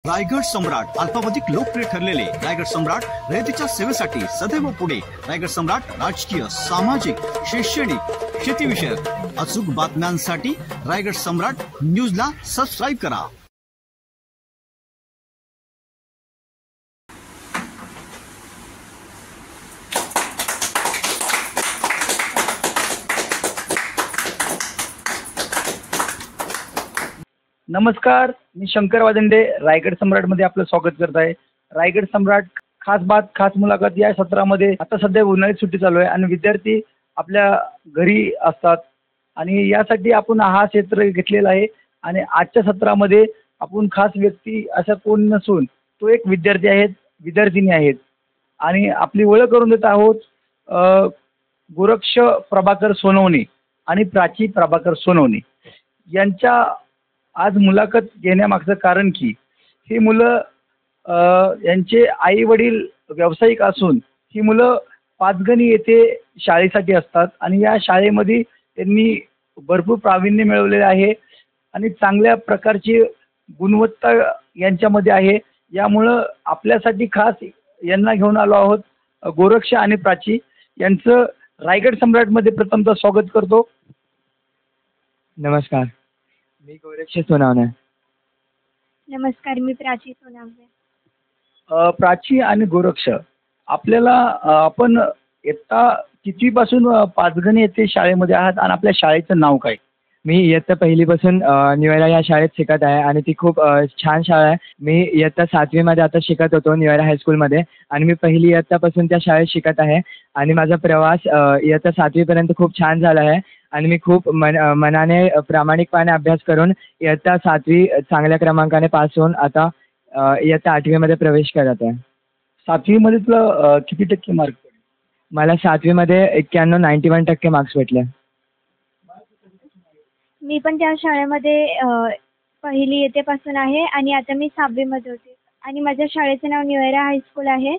रायगड सम्राट अल्पावधीत लोकप्रिय ठरलेले रायगड सम्राट रयतेच्या सेवेसाठी सदैव पुढे. रायगड सम्राट राजकीय, सामाजिक, शैक्षणिक, शेतीविषयक अचूक बातम्यांसाठी रायगड सम्राट न्यूजला सबस्क्राईब करा. नमस्कार, मी शंकर वाजंडे रायगड सम्राटमध्ये आपलं स्वागत करत आहे. रायगड सम्राट खास बात खास मुलाखत या सत्रामध्ये आता सध्या उन्हाळी सुट्टी चालू आहे आणि विद्यार्थी आपल्या घरी असतात आणि यासाठी आपण हा क्षेत्र घेतलेला आहे. आणि आजच्या सत्रामध्ये आपण खास व्यक्ती असा कोण नसून तो एक विद्यार्थी आहेत, विद्यार्थिनी आहेत आणि आपली ओळख करून देत आहोत. गोरक्ष प्रभाकर सोनवणे आणि प्राची प्रभाकर सोनवणे यांच्या आज मुलाखत घेण्यामागचं कारण की ही मुलं यांचे आई वडील व्यावसायिक असून ही मुलं पाचगणी येथे शाळेसाठी असतात आणि या शाळेमध्ये त्यांनी भरपूर प्रावीण्य मिळवलेले आहे आणि चांगल्या प्रकारची गुणवत्ता यांच्यामध्ये आहे. यामुळं आपल्यासाठी खास यांना घेऊन आलो आहोत. गोरक्ष आणि प्राची यांचं रायगड सम्राटमध्ये प्रथमतः स्वागत करतो. नमस्कार, मी गोरक्ष सोनवणे. नमस्कार, मी प्राची सोनवणे. प्राची आणि गोरक्ष आपल्याला आपण इयत्ता कितवीपासून पाचगणी येथे शाळेमध्ये आहात आणि आपल्या शाळेचं नाव काय? मी इयत्ता पहिलीपासून निवेरा या शाळेत शिकत आहे आणि ती खूप छान शाळा आहे. मी इयत्ता 7वीमध्ये आता शिकत होतो निवेरा हायस्कूलमध्ये आणि मी पहिली इयत्तापासून त्या शाळेत शिकत आहे आणि माझा प्रवास इयत्ता 7वीपर्यंत खूप छान झाला आहे आणि मी खूप मनाने प्रामाणिकपणे अभ्यास करून इयत्ता 7वी चांगल्या क्रमांकाने पास होऊन आता इयत्ता 8वीमध्ये प्रवेश करत आहे. 7वीमध्ये तुला किती टक्के मार्क पडले? मला 7वीमध्ये 91% मार्क्स भेटले. मी पण त्या शाळेमध्ये पहिली येतेपासून आहे आणि आता मी 6वीमध्ये होते आणि माझ्या शाळेचं नाव निवेरा हायस्कूल आहे.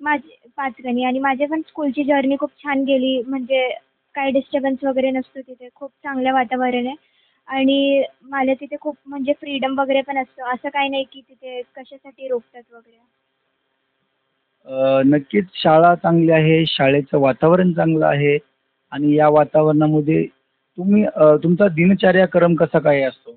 माझे पाचगणी आणि माझे पण स्कूलची जर्नी खूप छान गेली. म्हणजे काही डिस्टर्बन्स वगैरे नसतो तिथे, खूप चांगलं वातावरण आहे आणि मला तिथे खूप म्हणजे फ्रीडम वगैरे पण असतं. असं काही नाही की तिथे कशासाठी रोखतात वगैरे. नक्कीच शाळा चांगली आहे, शाळेचं वातावरण चांगलं आहे आणि या वातावरणामध्ये तुम्ही तुमचा दिनचर्याक्रम कसा काय असतो?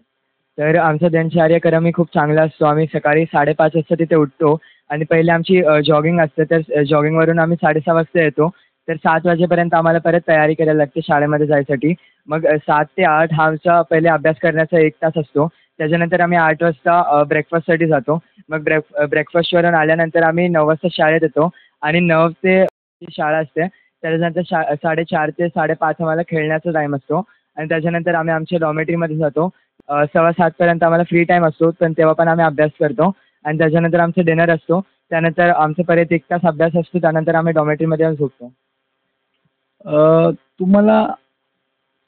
तर आमचा दिनचर्याक्रम ही खूप चांगला असतो. आम्ही सकाळी 5:30 वाजता तिथे उठतो आणि पहिले आमची जॉगिंग असते. तर जॉगिंगवरून आम्ही 6:30 वाजता येतो. तर 7 वाजेपर्यंत आम्हाला परत तयारी करायला लागते शाळेमध्ये जायसाठी. मग 7 ते 8 हा आमचा पहिले अभ्यास करण्याचा 1 तास असतो. त्याच्यानंतर आम्ही 8 वाजता ब्रेकफास्टसाठी जातो. मग ब्रेकफास्टवरून आल्यानंतर आम्ही 9 वाजता शाळेत येतो आणि 9 ते शाळा असते. त्याच्यानंतर 4:30 ते 5:30 आम्हाला खेळण्याचा टाईम असतो आणि त्याच्यानंतर आम्ही आमच्या डॉमेटरीमध्ये जातो. 6:15पर्यंत आम्हाला फ्री टाईम असतो, पण तेव्हा पण आम्ही अभ्यास करतो आणि त्याच्यानंतर आमचं डिनर असतो. त्यानंतर आमचं परत 1 तास अभ्यास असतो. त्यानंतर आम्ही डॉमेटरीमध्ये येऊन झोपतो. तुम्हाला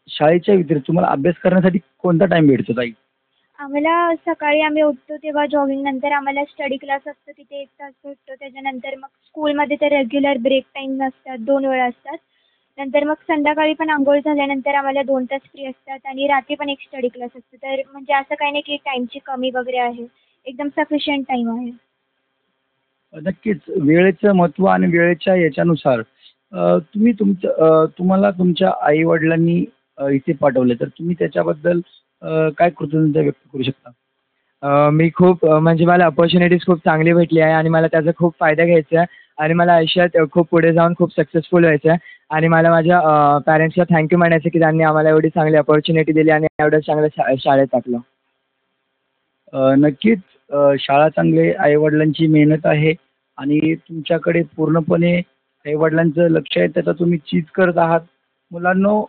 शाळेच्या व्यतिरिक्त तुम्हाला अभ्यास करण्यासाठी कोणता टाईम भेटतो ताई? आम्हाला सकाळी आम्ही उठतो तेव्हा जॉगिंग, नंतर आम्हाला स्टडी क्लास असतो तिथे 1 तास भेटतो. त्याच्यानंतर मग स्कूलमध्ये तर रेग्युलर ब्रेक टाईम असतात, 2 वेळा असतात. नंतर मग संध्याकाळी पण अंघोळ झाल्यानंतर आम्हाला 2 तास फ्री असतात आणि रात्री पण एक स्टडी क्लास असतो. तर म्हणजे असं काही नाही की टाईमची कमी वगैरे आहे, एकदम सफिशियंट टाईम आहे. नक्कीच वेळेचं महत्त्व आणि वेळेच्या याच्यानुसार तुम्हाला तुमच्या आई वडिलांनी इथे पाठवलं, तर तुम्ही त्याच्याबद्दल काय कृतज्ञता व्यक्त करू शकता? मी खूप म्हणजे मला अपॉर्च्युनिटीज खूप चांगली भेटली आहे आणि मला त्याचा खूप फायदा घ्यायचा आहे आणि मला आयुष्यात खूप पुढे जाऊन खूप सक्सेसफुल व्हायचं आहे आणि मला माझ्या पॅरेंट्सला थँक्यू म्हणायचं की त्यांनी आम्हाला एवढी चांगली अपॉर्च्युनिटी दिली आणि एवढं चांगलं शाळेत टाकलं. नक्कीच शाळा चांगली आहे, आईवडिलांची मेहनत आहे आणि तुमच्याकडे पूर्णपणे आईवडिलांचं लक्ष आहे, त्याचा तुम्ही चीज करत आहात. मुलांनो,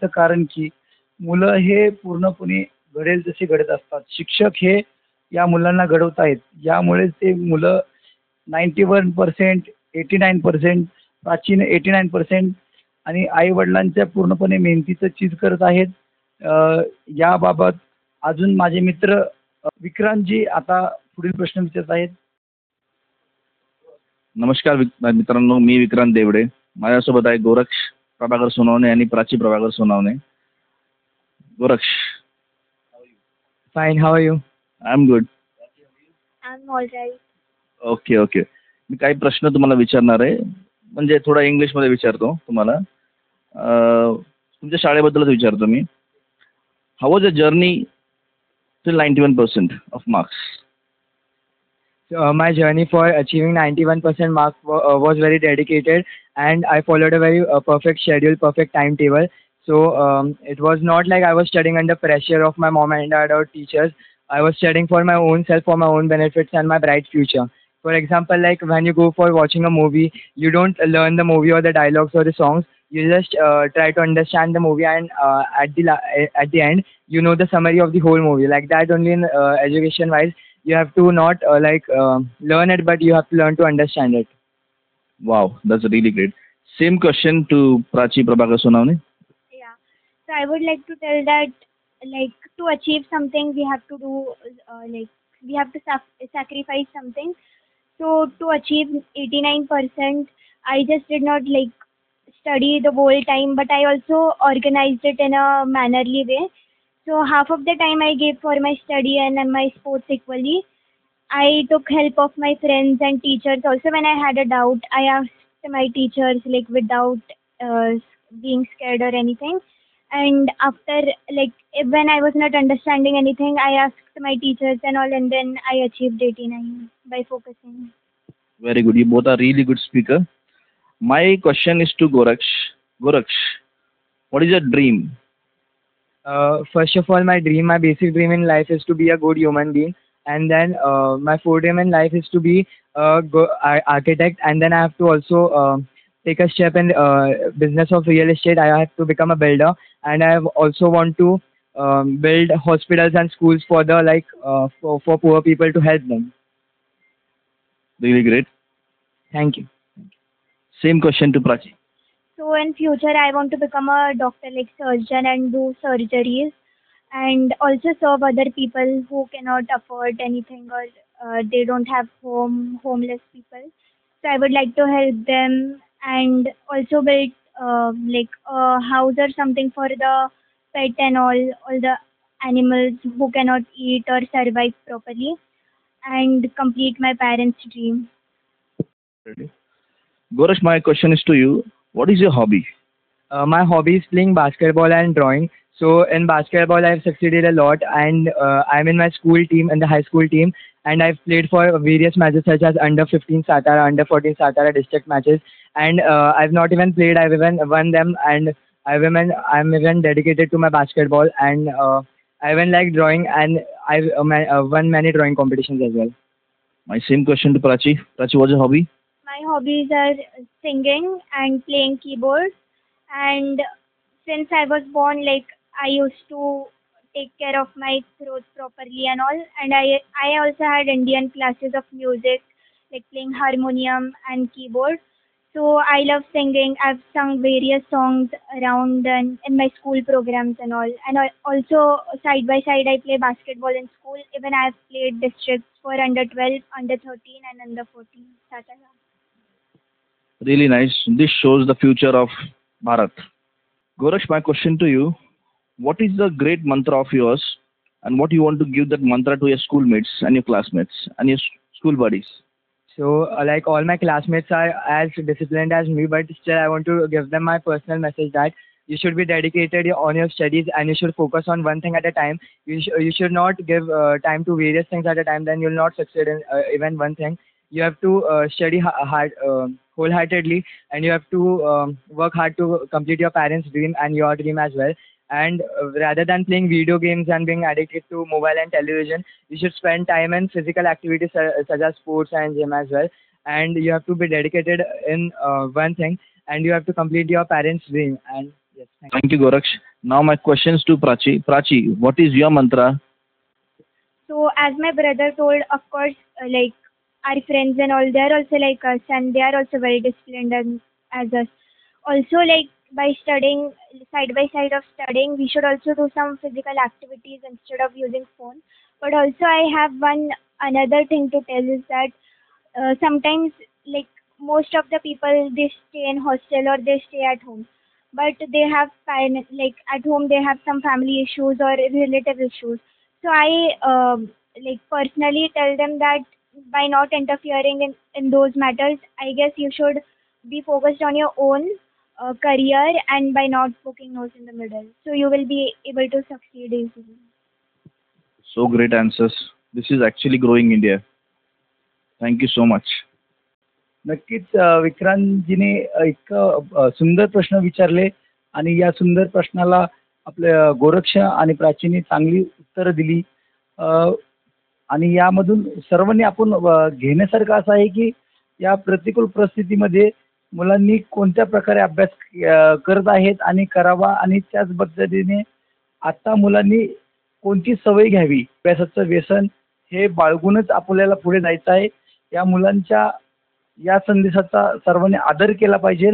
कारण की मुलं हे पूर्णपणे घडेल जसे घडत असतात. शिक्षक हे या मुलांना घडवत आहेत. यामुळे ते मुलं 91%, 89%, प्राचीन 89% आणि आईवडिलांच्या पूर्णपणे मेहनतीचं चीज करत आहेत. याबाबत अजून माझे मित्र विक्रांतजी आता पुढील प्रश्न विचारत आहेत. नमस्कार मित्रांनो, मी विक्रांत देवडे. माझ्यासोबत आहे गोरक्ष प्रभाकर सोनवणे आणि Prachi Prabhakar Sonawane. Goraksh. Fine, how are you? I'm good. I'm I'm all right. Okay okay. मी काही प्रश्न तुम्हाला विचारणार आहे, म्हणजे थोडा इंग्लिशमध्ये विचारतो तुम्हाला. तुमच्या शाळेबद्दलच विचारतो मी. How was a journey till 91% of marks? My journey for achieving 91% mark was very dedicated, and I followed a very perfect schedule, perfect timetable. So it was not like I was studying under pressure of my mom and dad or teachers. I was studying for my own self, for my own benefits and my bright future. For example, like when you go for watching a movie, you don't learn the movie or the dialogues or the songs. You just try to understand the movie, and at the end, you know the summary of the whole movie. Like that only in education wise, you have to not learn it, but you have to learn to understand it. Wow, that's really great. Same question to Prachi Prabhakar Sonavne. Yeah. So I would like to tell that, like, to achieve something, we have to do, we have to sacrifice something. So to achieve 89%, I just did not study the whole time, but I also organized it in a mannerly way. So half of the time I gave for my study and my sports equally. I took help of my friends and teachers also. When I had a doubt, I asked my teachers without being scared or anything. And after when I was not understanding anything, I asked my teachers and all, and then I achieved 89 by focusing. Very good. You both are really good speaker. My question is to Goraksh. Goraksh, what is your dream? First of all, my basic dream in life is to be a good human being, and then my fourth dream in life is to be a architect, and then I have to also take a step in business of real estate. I have to become a builder, and I also want to build hospitals and schools for the for poor people to help them. Really great. Thank you. Same question to Prachi. So in future, I want to become a doctor, like surgeon, and do surgeries, and also serve other people who cannot afford anything, or they don't have homeless people. So I would like to help them, and also build a house or something for the pet and all the animals who cannot eat or survive properly, and complete my parents' dream. Goraksh, my question is to you. What is your hobby? My hobby is playing basketball and drawing. So in basketball, I've succeeded a lot, and I'm in my school team, in the high school team, and I've played for various matches such as under 15 Satara, under 14 Satara district matches, and I've not even played. I've even won them, and I'm even dedicated to my basketball, and I even like drawing, and I've won many drawing competitions as well. My same question to Prachi. Prachi, what's your hobby? My hobbies are singing and playing keyboard. And since I was born, I used to take care of my throat properly and all. And I also had Indian classes of music, like playing harmonium and keyboard. So I love singing. I've sung various songs around and in my school programs and all. And also side by side, I play basketball in school. Even I've played districts for under 12, under 13, and under 14. Satara. Really nice. This shows the future of Bharat. Goraksh, my question to you. What is the great mantra of yours, and what you want to give that mantra to your schoolmates and your classmates and your school buddies? So all my classmates are as disciplined as me, but still I want to give them my personal message that you should be dedicated on your studies, and you should focus on one thing at a time. You should not give time to various things at a time, then you'll not succeed in even one thing. You have to study hard, wholeheartedly, and you have to work hard to complete your parents' dream and your dream as well. And rather than playing video games and being addicted to mobile and television, you should spend time in physical activities such as sports and gym as well. And you have to be dedicated in one thing, and you have to complete your parents' dream. And yes, Thank you, Goraksh. Now my questions to Prachi. Prachi, what is your mantra? So as my brother told, of course, our friends and all, they're also like us, and they are also very disciplined as us. Also, by studying, side by side of studying, we should also do some physical activities instead of using phone. But also, I have another thing to tell is that sometimes, most of the people, they stay in hostel or they stay at home, but they have at home they have some family issues or relative issues. So I personally tell them that by not interfering in those matters. I guess you should be focused on your own career and by not poking nose in the middle. So you will be able to succeed easily. So great answers. This is actually growing India. Thank you so much. नक्कीच विक्रांतजीने एक सुंदर प्रश्न विचारले आणि या सुंदर प्रश्नाला आपल्या गोरक्ष आणि प्राचीने चांगली उत्तरं दिली. आणि यामधून सर्वांनी आपण घेण्यासारखं असं आहे की या प्रतिकूल परिस्थितीमध्ये मुलांनी कोणत्या प्रकारे अभ्यास करत आहेत आणि करावा आणि त्याच पद्धतीने आता मुलांनी कोणती सवय घ्यावी. अभ्यासाचं व्यसन हे बाळगूनच आपल्याला पुढे जायचं आहे. या मुलांच्या या संदेशाचा सर्वांनी आदर केला पाहिजे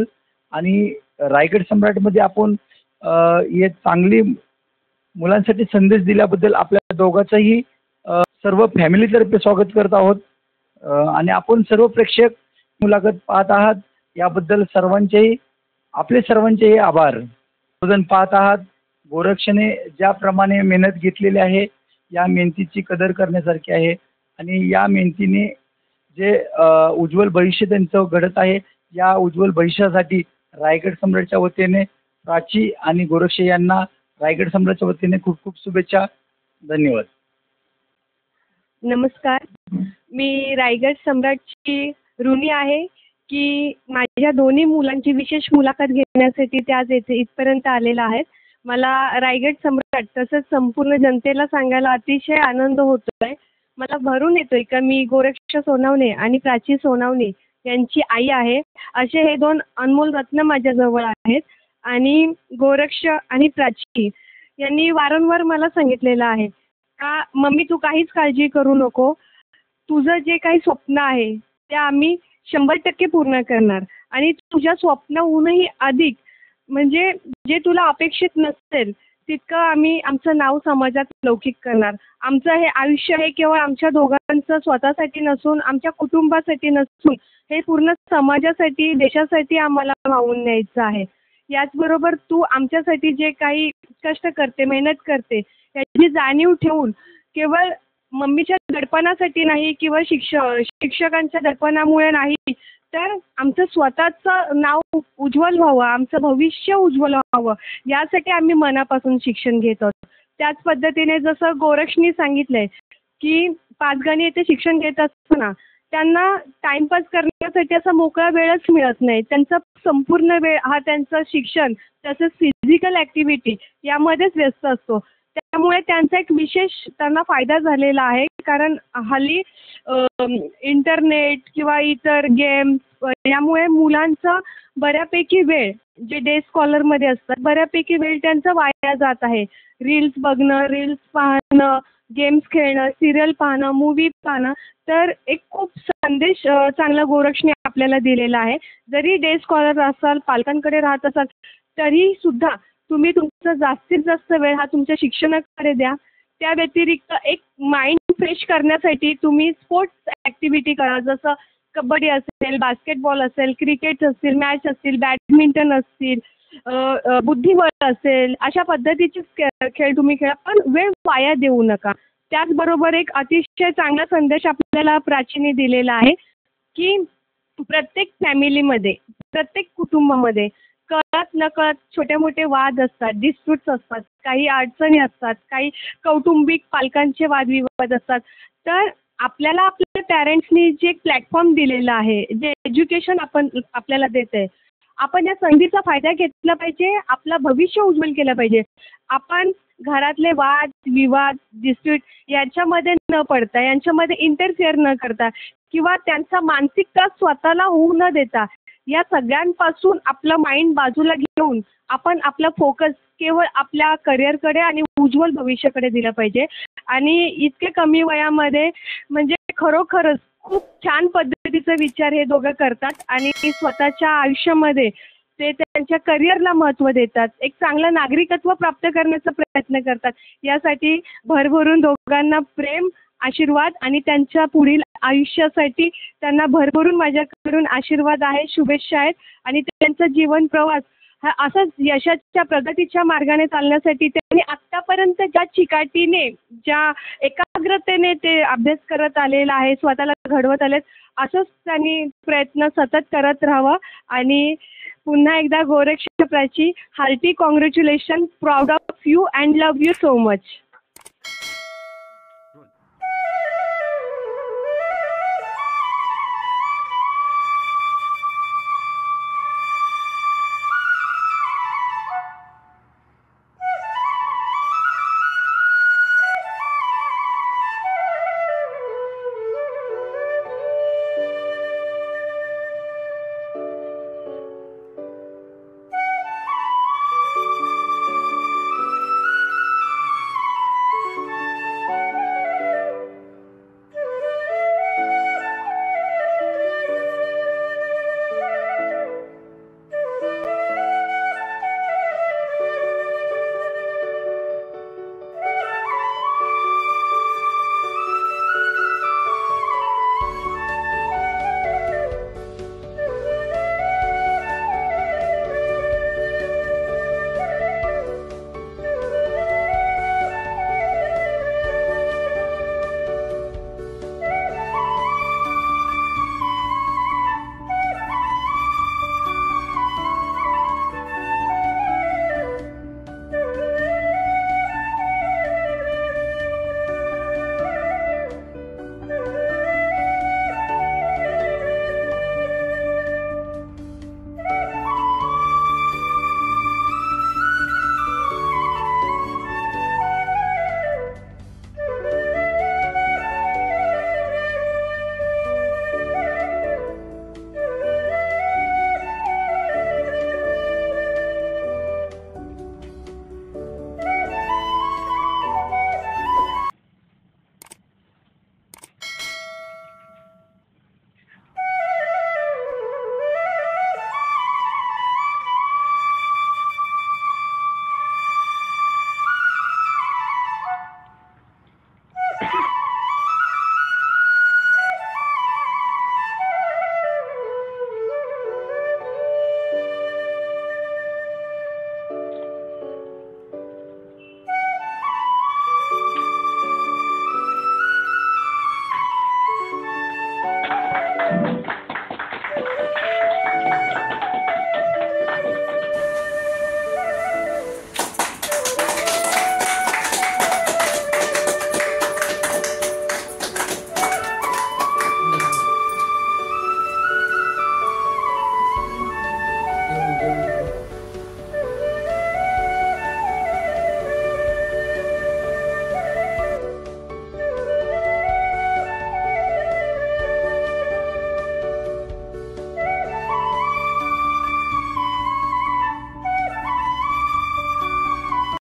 आणि रायगड सम्राटमध्ये आपण हे चांगली मुलांसाठी संदेश दिल्याबद्दल आपल्या दोघांचंही सर्व फॅमिलीतर्फे स्वागत करत आहोत. आणि आपण सर्व प्रेक्षक मुलाखत पाहत आहात याबद्दल आपले सर्वांचेही आभार. सर्वजण पाहत आहात गोरक्षने ज्याप्रमाणे मेहनत घेतलेली आहे या मेहनतीची कदर करण्यासारखी आहे आणि या मेहनतीने जे उज्ज्वल भविष्य त्यांचं घडत आहे या उज्ज्वल भविष्यासाठी रायगड सम्राटच्या वतीने प्राची आणि गोरक्ष यांना रायगड सम्राटच्या वतीने खूप खूप शुभेच्छा. धन्यवाद. नमस्कार. मी रायगड सम्राटची ऋणी आहे की माझ्या दोन्ही मुलांची विशेष मुलाखत घेण्यासाठी ते आज इथपर्यंत आलेला आहेत. मला रायगड सम्राट तसंच संपूर्ण जनतेला सांगायला अतिशय आनंद होतो आहे. मला भरून येतोय का मी गोरक्ष सोनावणे आणि प्राची सोनावणे यांची आई आहे. असे हे दोन अनमोल रत्न माझ्याजवळ आहेत. आणि गोरक्ष आणि प्राची यांनी वारंवार मला सांगितलेलं आहे का मम्मी तू काहीच काळजी करू नको, तुझं जे काही स्वप्न आहे ते आम्ही 100% पूर्ण करणार आणि तुझ्या स्वप्नाहूनही अधिक म्हणजे जे तुला अपेक्षित नसेल तितकं आम्ही आमचं नाव समाजात लौकिक करणार. आमचं हे आयुष्य हे केवळ आमच्या दोघांचं स्वतःसाठी नसून आमच्या कुटुंबासाठी नसून हे पूर्ण समाजासाठी देशासाठी आम्हाला वाहून न्यायचं आहे. याचबरोबर तू आमच्यासाठी जे काही कष्ट करते मेहनत करते याची जाणीव ठेवून केवळ मम्मीच्या दडपणासाठी नाही किंवा शिक्षकांच्या दडपणामुळे नाही तर आमचं स्वतःचं नाव उज्ज्वल व्हावं, आमचं भविष्य उज्ज्वल व्हावं यासाठी आम्ही मनापासून शिक्षण घेत आहोत. त्याच पद्धतीने जसं गोरक्षनी सांगितलंय की पाचगणी येथे शिक्षण घेत असताना त्यांना टाइमपास करण्यासाठी असा मोकळा वेळच मिळत नाही. त्यांचा संपूर्ण वेळ हा त्यांचं शिक्षण तसंच फिजिकल ॲक्टिव्हिटी यामध्येच व्यस्त असतो. त्यामुळे त्यांचा एक विशेष त्यांना फायदा झालेला आहे कारण हल्ली इंटरनेट किंवा इतर गेम्स यामुळे मुलांचा बऱ्यापैकी वेळ जे डे स्कॉलरमध्ये असतात बऱ्यापैकी वेळ त्यांचा वाया जात आहे. रील्स बघणं, रील्स पाहणं, गेम्स खेळणं, सिरियल पाहणं, मूवी पाहणं. तर एक खूप संदेश चांगला गोरक्षने आपल्याला दिलेला आहे. जरी डे स्कॉलर असाल, पालकांकडे राहत असाल तरी सुद्धा तुम्ही तुमचा जास्तीत जास्त वेळ हा तुमच्या शिक्षणाकडे द्या. त्या व्यतिरिक्त एक माइंड फ्रेश करण्यासाठी तुम्ही स्पोर्ट्स ॲक्टिव्हिटी करा. जसं कबड्डी असेल, बास्केटबॉल असेल, क्रिकेट असतील, मॅच असतील, बॅडमिंटन असतील, बुद्धिबळ असेल, अशा पद्धतीचे खेळ तुम्ही खेळा पण वेळ वाया देऊ नका. त्याचबरोबर एक अतिशय चांगला संदेश आपल्याला प्राचीने दिलेला आहे की प्रत्येक फॅमिलीमध्ये प्रत्येक कुटुंबामध्ये कळत नकळत छोटे मोठे वाद असतात, डिस्प्यूट्स असतात, काही अडचणी असतात, काही कौटुंबिक पालकांचे वादविवाद असतात. तर आपल्याला आपल्या पॅरेंट्सनी जे प्लॅटफॉर्म दिलेला आहे, जे एज्युकेशन आपल्याला देते, आपण या संधीचा फायदा घेतला पाहिजे, आपलं भविष्य उज्ज्वल केलं पाहिजे. आपण घरातले वाद विवाद डिस्प्यूट यांच्यामध्ये न पडता, यांच्यामध्ये इंटरफिअर न करता किंवा त्यांचा मानसिक त्रास स्वतःला होऊ न देता या सगळ्यांपासून आपलं माइंड बाजूला घेऊन आपण आपला फोकस केवळ आपल्या करिअरकडे आणि उज्ज्वल भविष्याकडे दिला पाहिजे. आणि इतके कमी वयामध्ये म्हणजे खरोखरच खूप छान पद्धतीचे विचार हे दोघं करतात आणि स्वतःच्या आयुष्यामध्ये ते त्यांच्या करिअरला महत्त्व देतात. एक चांगलं नागरिकत्व प्राप्त करण्याचा प्रयत्न करतात. यासाठी भरभरून दोघांना प्रेम, आशीर्वाद आणि त्यांच्या पुढील आयुष्यासाठी त्यांना भरभरून माझ्याकडून आशीर्वाद आहे, शुभेच्छा आहेत आणि त्यांचा जीवन प्रवास असंच यशाच्या प्रगतीच्या मार्गाने चालण्यासाठी त्यांनी आत्तापर्यंत ज्या चिकाटीने, ज्या एकाग्रतेने ते अभ्यास करत आलेला आहे, स्वतःला घडवत आलेत, असंच त्यांनी प्रयत्न सतत करत राहावं. आणि पुन्हा एकदा गोरक्षप्राची hearty congratulation, proud of you and love you so much.